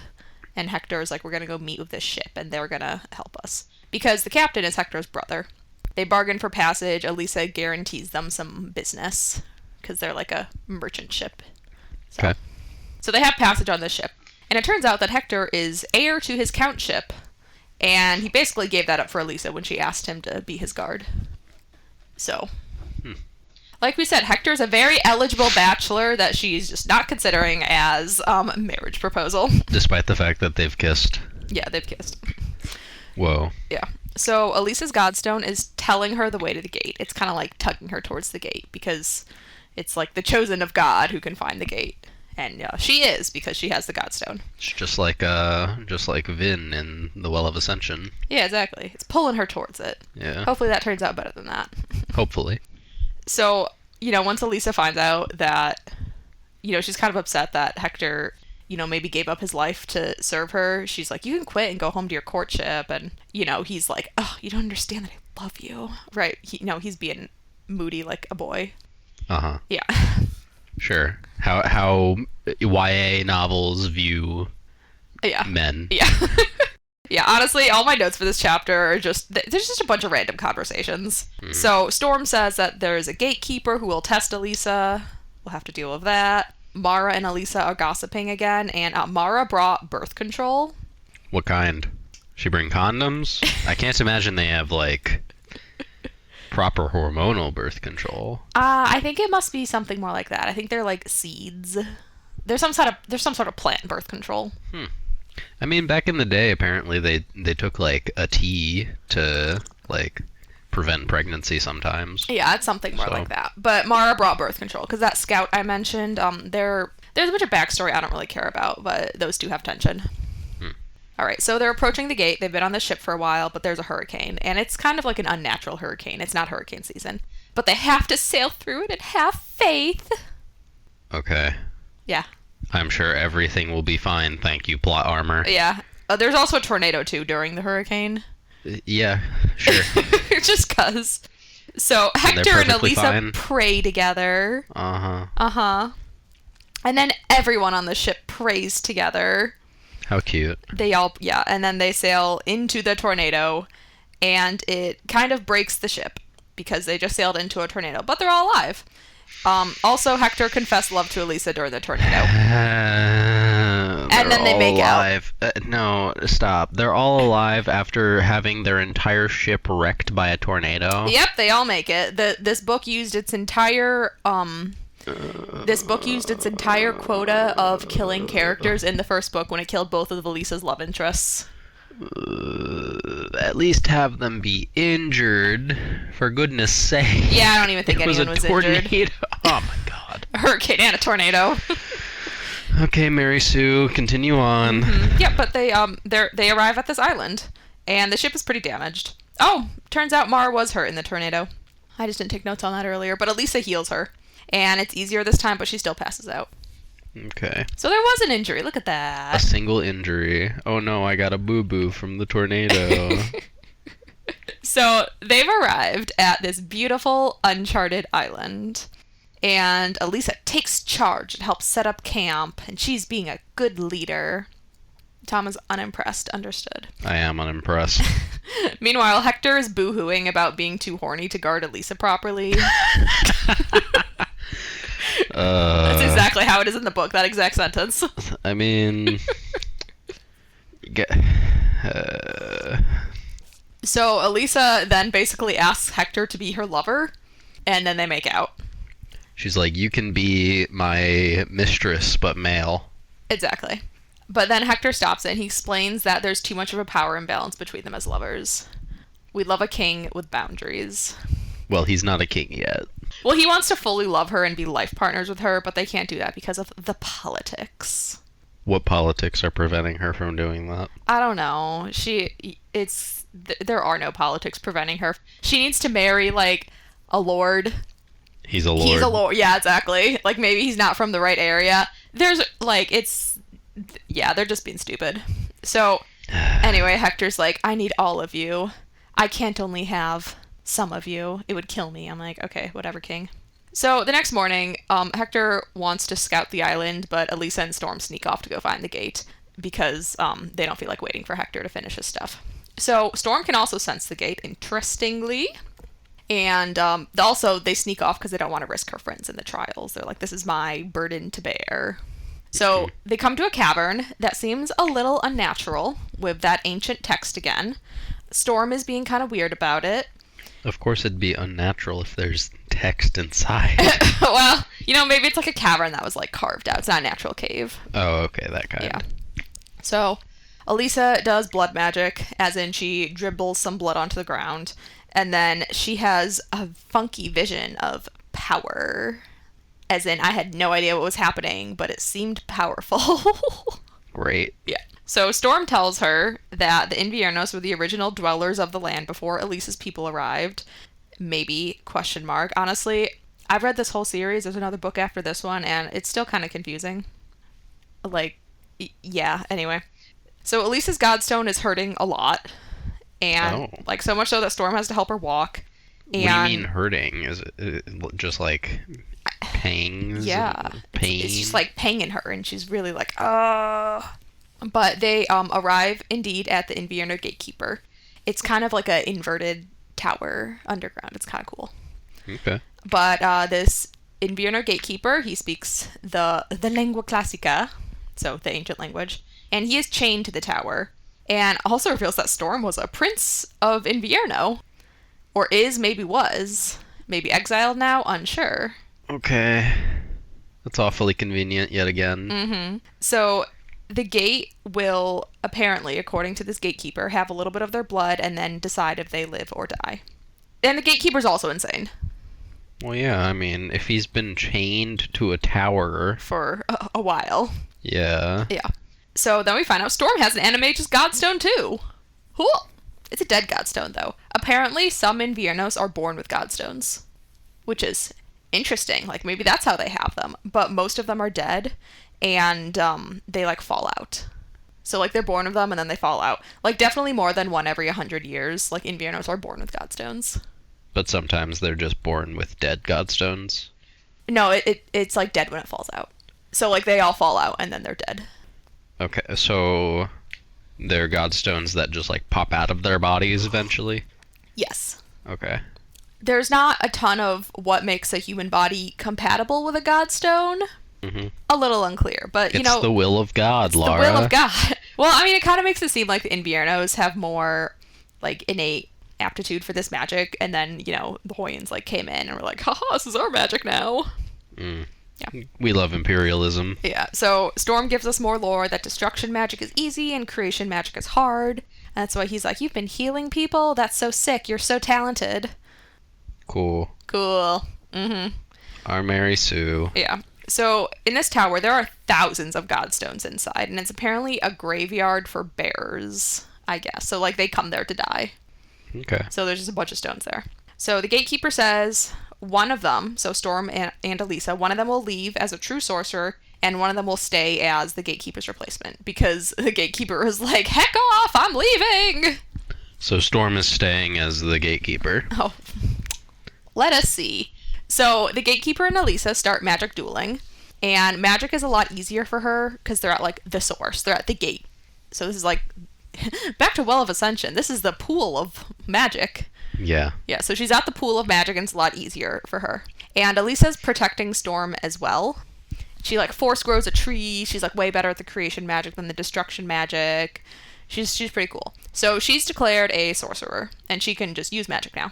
And Hector is like, we're going to go meet with this ship, and they're going to help us. Because the captain is Hector's brother. They bargain for passage. Elisa guarantees them some business, because they're like a merchant ship. So. Okay. So they have passage on this ship. And it turns out that Hector is heir to his countship. And he basically gave that up for Elisa when she asked him to be his guard. So, like we said, Hector's a very eligible bachelor that she's just not considering as a marriage proposal. Despite the fact that they've kissed. Yeah, they've kissed. Whoa. Yeah. So Elisa's godstone is telling her the way to the gate. It's kind of like tugging her towards the gate because it's like the chosen of God who can find the gate. And she is, because she has the godstone. It's just like Vin in the Well of Ascension. Yeah, exactly. It's pulling her towards it. Yeah. Hopefully that turns out better than that. Hopefully. So, once Elisa finds out that, she's kind of upset that Hector, maybe gave up his life to serve her, she's like, you can quit and go home to your courtship. And, he's like, oh, you don't understand that I love you. Right. He's being moody like a boy. Uh-huh. Yeah. Sure. How YA novels view Yeah. men. Yeah. Yeah, honestly, all my notes for this chapter are there's just a bunch of random conversations. So Storm says that there's a gatekeeper who will test Elisa. We'll have to deal with that. Mara and Elisa are gossiping again, and Mara brought birth control. What kind? She bring condoms? I can't imagine they have, like, proper hormonal birth control. I think it must be something more like that. I think they're like seeds. There's some sort of plant birth control. I mean, back in the day, apparently they took, like, a tea to, like, prevent pregnancy sometimes. Yeah, it's something more like that. But Mara brought birth control because that scout I mentioned, there's a bunch of backstory I don't really care about, but those two have tension. All right, so they're approaching the gate. They've been on the ship for a while, but there's a hurricane, and it's kind of like an unnatural hurricane. It's not hurricane season, but they have to sail through it and have faith. Okay. Yeah. I'm sure everything will be fine, thank you, plot armor. Yeah. There's also a tornado, too, during the hurricane. Yeah, sure. Just cuz. So Hector and Elisa pray together. Uh-huh. Uh-huh. And then everyone on the ship prays together. How cute. And then they sail into the tornado, and it kind of breaks the ship because they just sailed into a tornado, but they're all alive. Also, Hector confessed love to Elisa during the tornado. And then they make alive. Out. No, stop. They're all alive after having their entire ship wrecked by a tornado? Yep, they all make it. This book used its entire quota of killing characters in the first book when it killed both of Elisa's love interests. At least have them be injured, for goodness sake. Yeah, I don't even think anyone was injured. Oh my god. A hurricane and a tornado. Okay, Mary Sue, continue on. Yeah, but they arrive at this island, and the ship is pretty damaged. Oh, turns out Mara was hurt in the tornado. I just didn't take notes on that earlier, but Elisa heals her, and it's easier this time, but she still passes out. Okay. So there was an injury. Look at that. A single injury. Oh no, I got a boo-boo from the tornado. So they've arrived at this beautiful, uncharted island. And Elisa takes charge and helps set up camp, and she's being a good leader. Tom is unimpressed. Understood. I am unimpressed. Meanwhile, Hector is boo-hooing about being too horny to guard Elisa properly. That's exactly how it is in the book, that exact sentence. I mean... So Elisa then basically asks Hector to be her lover, and then they make out. She's like, you can be my mistress, but male. Exactly. But then Hector stops it, and he explains that there's too much of a power imbalance between them as lovers. We love a king with boundaries. Well, he's not a king yet. Well, he wants to fully love her and be life partners with her, but they can't do that because of the politics. What politics are preventing her from doing that? I don't know. There are no politics preventing her. She needs to marry, like, a lord. He's a lord. He's a lord. Yeah, exactly. Like, maybe he's not from the right area. They're just being stupid. So, anyway, Hector's like, I need all of you. I can't only have some of you. It would kill me. I'm like, okay, whatever, king. So, the next morning, Hector wants to scout the island, but Elisa and Storm sneak off to go find the gate because they don't feel like waiting for Hector to finish his stuff. So, Storm can also sense the gate, interestingly. And also, they sneak off because they don't want to risk her friends in the trials. They're like, this is my burden to bear. So they come to a cavern that seems a little unnatural with that ancient text again. Storm is being kind of weird about it. Of course it'd be unnatural if there's text inside. Well, maybe it's like a cavern that was like carved out. It's not a natural cave. Oh, okay, that kind. Yeah. So Elisa does blood magic, as in she dribbles some blood onto the ground. And then she has a funky vision of power. As in, I had no idea what was happening, but it seemed powerful. Great. Yeah. So Storm tells her that the Inviernos were the original dwellers of the land before Elisa's people arrived. maybe, question mark. Honestly, I've read this whole series. There's another book after this one, and it's still kind of confusing. Like, yeah, anyway. So Elisa's godstone is hurting a lot. And, like, so much so that Storm has to help her walk. And what do you mean hurting? Is it just, like, pangs? Yeah. Pain? It's just, like, panging her, and she's really like, But they arrive, indeed, at the Invierno Gatekeeper. It's kind of like an inverted tower underground. It's kind of cool. Okay. But this Invierno Gatekeeper, he speaks the lingua classica, so the ancient language, and he is chained to the tower. And also reveals that Storm was a prince of Invierno. Or maybe was. Maybe exiled now, unsure. Okay. That's awfully convenient yet again. Mm-hmm. So the gate will, apparently, according to this gatekeeper, have a little bit of their blood and then decide if they live or die. And the gatekeeper's also insane. Well, yeah, I mean, if he's been chained to a tower... For a while. Yeah. Yeah. So then we find out Storm has an animagus godstone too. Cool. It's a dead godstone though. Apparently some Inviernos are born with godstones, which is interesting. Like maybe that's how they have them. But most of them are dead, and they like fall out. So like they're born with them and then they fall out. Like definitely more than one every 100 years. Like Inviernos are born with godstones. But sometimes they're just born with dead godstones. No, it's like dead when it falls out. So like they all fall out and then they're dead. Okay, so they're godstones that just like pop out of their bodies eventually? Yes. Okay. There's not a ton of what makes a human body compatible with a godstone. Mm-hmm. A little unclear, but It's the will of God, Laura. The will of God. Well, I mean, it kind of makes it seem like the Inviernos have more like innate aptitude for this magic, and then, you know, the Hoyans like came in and were like, haha, this is our magic now. Mm. Yeah. We love imperialism. Yeah, so Storm gives us more lore that destruction magic is easy and creation magic is hard. And that's why he's like, you've been healing people? That's so sick. You're so talented. Cool. Cool. Mm-hmm. Our Mary Sue. Yeah. So in this tower, there are thousands of godstones inside, and it's apparently a graveyard for bears, I guess. So, like, they come there to die. Okay. So there's just a bunch of stones there. So the gatekeeper says one of them, so Storm and Elisa, one of them will leave as a true sorcerer, and one of them will stay as the gatekeeper's replacement, because the gatekeeper is like, heck off, I'm leaving! So Storm is staying as the gatekeeper. Oh, let us see. So the gatekeeper and Elisa start magic dueling, and magic is a lot easier for her, because they're at, like, the source. They're at the gate. So this is, like, back to Well of Ascension. This is the pool of magic. Yeah. Yeah, so she's at the pool of magic, and it's a lot easier for her. And Elisa's protecting Storm as well. She, like, force grows a tree. She's, like, way better at the creation magic than the destruction magic. She's pretty cool. So she's declared a sorcerer, and she can just use magic now.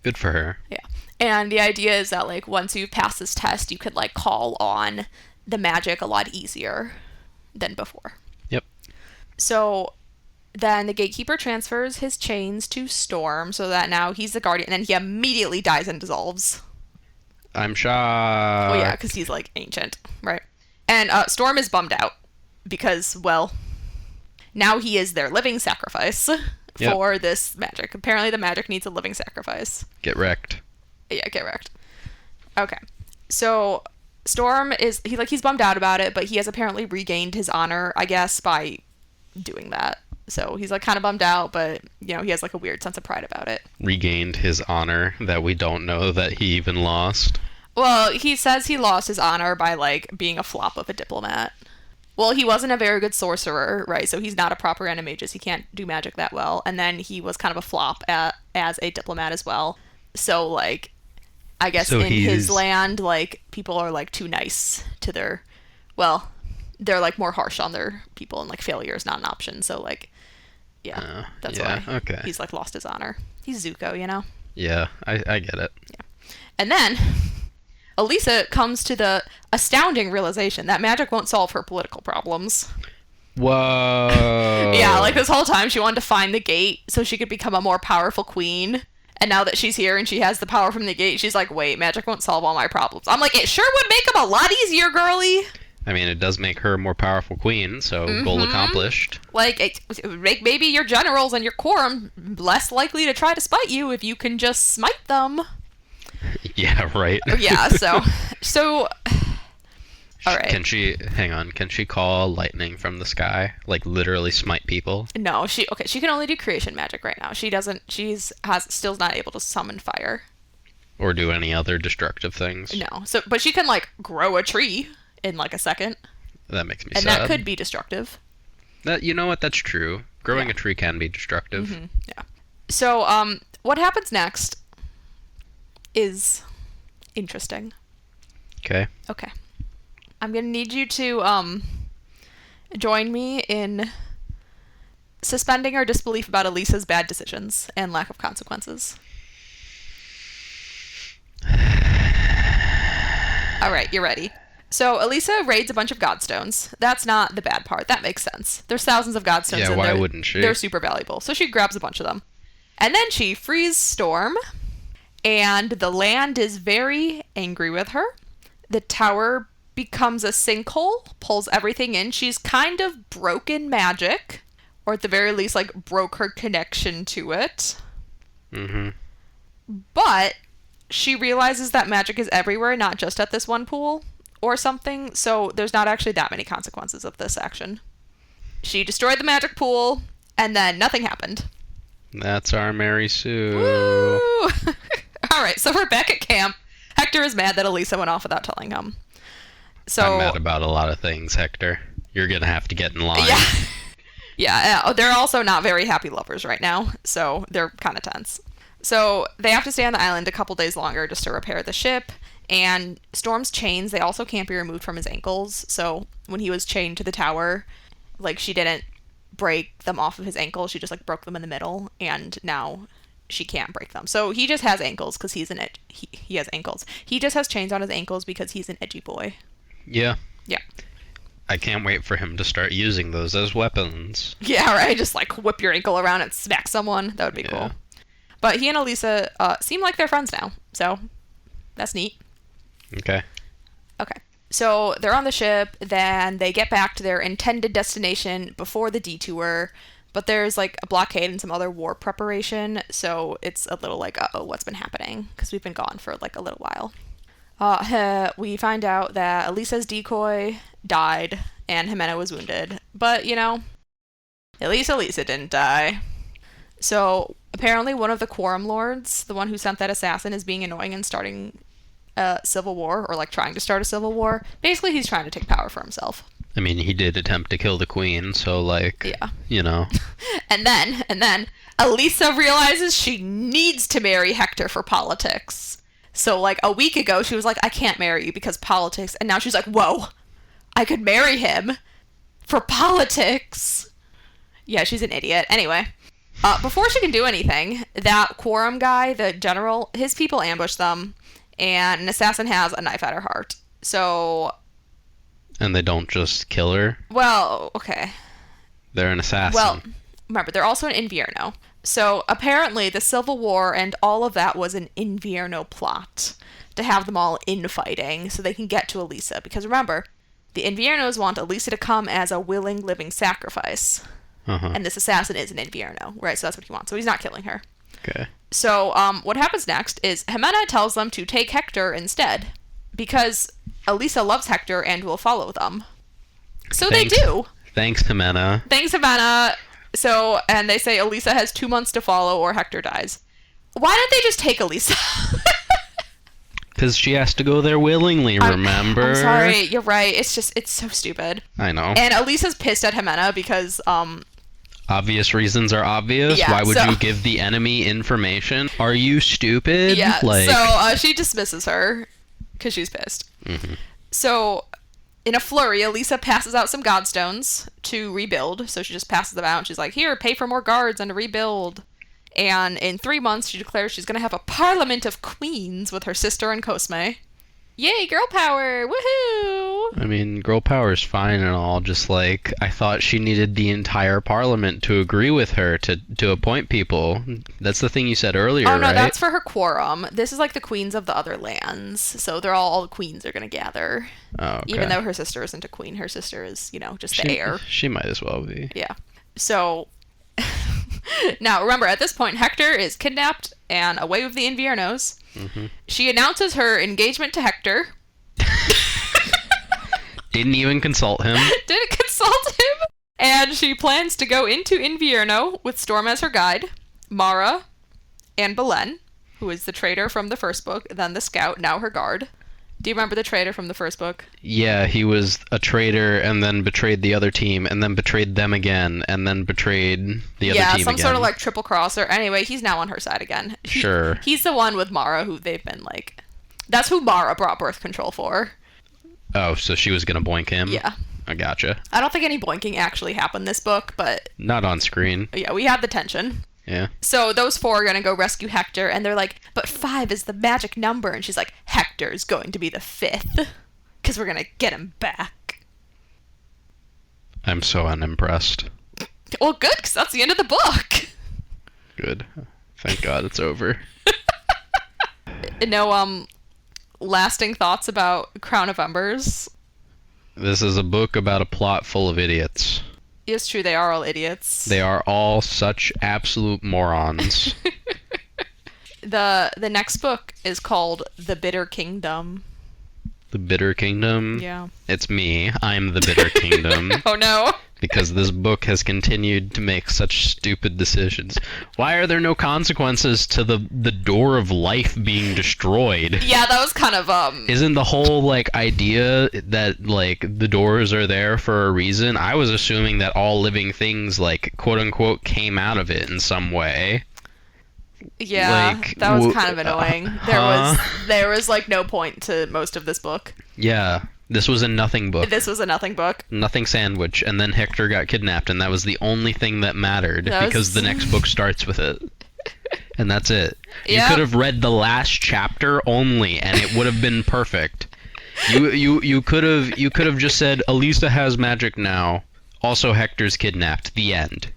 Good for her. Yeah. And the idea is that, like, once you've passed this test, you could, like, call on the magic a lot easier than before. Yep. So then the gatekeeper transfers his chains to Storm, so that now he's the guardian, and then he immediately dies and dissolves. I'm shocked. Oh yeah, because he's, like, ancient, right? And Storm is bummed out because, well, now he is their living sacrifice for this magic. Apparently the magic needs a living sacrifice. Get wrecked. Yeah, get wrecked. Okay. So Storm is, he's bummed out about it, but he has apparently regained his honor, I guess, by doing that. So he's, like, kind of bummed out, but, you know, he has, like, a weird sense of pride about it. Regained his honor that we don't know that he even lost. Well, he says he lost his honor by, like, being a flop of a diplomat. Well, he wasn't a very good sorcerer, right? So he's not a proper animagus. He can't do magic that well. And then he was kind of a flop as a diplomat as well. So, like, I guess in his land, like, people are, like, too nice to their, well, they're, like, more harsh on their people, and, like, failure is not an option. So, like, yeah, that's why he's, like, lost his honor. He's Zuko, you know? Yeah, I get it. Yeah. And then Elisa comes to the astounding realization that magic won't solve her political problems. Whoa. Yeah, like, this whole time she wanted to find the gate so she could become a more powerful queen. And now that she's here and she has the power from the gate, she's like, wait, magic won't solve all my problems. I'm like, it sure would make them a lot easier, girly. I mean, it does make her a more powerful queen, so goal accomplished. Like, it would make maybe your generals and your quorum less likely to try to spite you if you can just smite them. Yeah, right. Yeah, so all right. Can she call lightning from the sky? Like, literally smite people? No, she can only do creation magic right now. Still not able to summon fire. Or do any other destructive things? No. But she can, like, grow a tree in, like, a second. That makes me sad. And that could be destructive. You know what? That's true. Growing a tree can be destructive. Mm-hmm. Yeah. So, what happens next is interesting. Okay. Okay. I'm gonna need you to, join me in suspending our disbelief about Elisa's bad decisions and lack of consequences. All right, you're ready. So Elisa raids a bunch of godstones. That's not the bad part. That makes sense. There's thousands of godstones. Yeah, why wouldn't she? They're super valuable. So she grabs a bunch of them. And then she frees Storm, and the land is very angry with her. The tower becomes a sinkhole, pulls everything in. She's kind of broken magic, or at the very least, like, broke her connection to it. Mm-hmm. But she realizes that magic is everywhere, not just at this one pool or something, so there's not actually that many consequences of this action. She destroyed the magic pool, and then nothing happened. That's our Mary Sue. Woo! Alright, so we're back at camp. Hector is mad that Elisa went off without telling him. So I'm mad about a lot of things, Hector. You're gonna have to get in line. Yeah. Yeah, they're also not very happy lovers right now, so they're kind of tense. So they have to stay on the island a couple days longer just to repair the ship, and Storm's chains, they also can't be removed from his ankles, so when he was chained to the tower, like, she didn't break them off of his ankles, she just, like, broke them in the middle, and now she can't break them. So he just has ankles because he has ankles. He just has chains on his ankles because he's an edgy boy. Yeah. Yeah. I can't wait for him to start using those as weapons. Yeah, right? Just, like, whip your ankle around and smack someone. That would be cool. But he and Elisa seem like they're friends now, so that's neat. Okay. So they're on the ship, then they get back to their intended destination before the detour, but there's, like, a blockade and some other war preparation, so it's a little like, uh-oh, what's been happening? Because we've been gone for, like, a little while. We find out that Elisa's decoy died and Jimena was wounded, but, you know, at least Elisa didn't die. So apparently one of the Quorum Lords, the one who sent that assassin, is being annoying and starting a civil war, or, like, trying to start a civil war. Basically, he's trying to take power for himself. I mean, he did attempt to kill the queen, so, like, yeah. You know. And then Elisa realizes she needs to marry Hector for politics. So, like, a week ago, she was like, I can't marry you because politics. And now she's like, whoa, I could marry him for politics. Yeah, she's an idiot. Anyway, before she can do anything, that Quorum guy, the general, his people ambush them, and an assassin has a knife at her heart. So... And they don't just kill her? Well, okay. They're an assassin. Well, remember, they're also an Invierno. So apparently the Civil War and all of that was an Invierno plot to have them all infighting so they can get to Elisa. Because remember, the Inviernos want Elisa to come as a willing living sacrifice. Uh-huh. And this assassin is an Invierno, right? So that's what he wants. So he's not killing her. Okay. So what happens next is Jimena tells them to take Hector instead because Elisa loves Hector and will follow them. So they do. Thanks, Jimena. Thanks, Jimena. So, and they say Elisa has 2 months to follow or Hector dies. Why don't they just take Elisa? Because she has to go there willingly, remember? I'm sorry, you're right. It's so stupid. I know. And Elisa's pissed at Jimena because, obvious reasons are obvious. Yeah, why would you give the enemy information? Are you stupid? Yeah, like... so she dismisses her because she's pissed. Mm-hmm. So, in a flurry, Elisa passes out some godstones to rebuild. So she just passes them out and she's like, here, pay for more guards and to rebuild. And in 3 months, she declares she's going to have a parliament of queens with her sister and Cosme. Yay, girl power! Woohoo! I mean, girl power is fine and all, just like, I thought she needed the entire parliament to agree with her to appoint people. That's the thing you said earlier, Oh, no, right? that's for her quorum. This is like the queens of the other lands. So they're all the queens are going to gather. Oh, okay. Even though her sister isn't a queen. Her sister is, just the heir. She might as well be. Yeah. So, now remember, at this point, Hector is kidnapped and away with the Inviernos. Mm-hmm. She announces her engagement to Hector. Didn't even consult him. Didn't consult him. And she plans to go into Invierno with Storm as her guide, Mara, and Belen, who is the traitor from the first book, then the scout, now her guard. Do you remember the traitor from the first book? Yeah, he was a traitor and then betrayed the other team and then betrayed them again and then betrayed the other team again. Yeah, some sort of like triple crosser. Anyway, he's now on her side again. Sure. He's the one with Mara who they've been like... That's who Mara brought birth control for. Oh, so she was gonna boink him? Yeah. I gotcha. I don't think any boinking actually happened this book, but... Not on screen. Yeah, we had the tension. Yeah. So those four are going to go rescue Hector, and they're like, but 5 is the magic number. And she's like, Hector's going to be the 5th, because we're going to get him back. I'm so unimpressed. Well, good, because that's the end of the book. Good. Thank God it's over. No, lasting thoughts about Crown of Embers? This is a book about a plot full of idiots. It's true, they are all idiots. They are all such absolute morons. The next book is called The Bitter Kingdom. The Bitter Kingdom? Yeah. It's me. I'm the Bitter Kingdom. Oh no. Because this book has continued to make such stupid decisions. Why are there no consequences to the door of life being destroyed? Yeah, that was kind of, Isn't the whole, like, idea that, like, the doors are there for a reason? I was assuming that all living things, like, quote-unquote, came out of it in some way. Yeah, like, that was kind of annoying. There was, like, no point to most of this book. Yeah. This was a nothing book. This was a nothing book. Nothing sandwich, and then Hector got kidnapped, and that was the only thing that mattered, because the next book starts with it. And that's it. Yep. You could have read the last chapter only, and it would have been perfect. You could have just said, Elisa has magic now. Also, Hector's kidnapped. The end.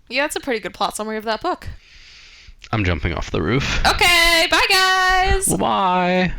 Yeah, it's a pretty good plot summary of that book. I'm jumping off the roof. Okay, bye guys! Bye.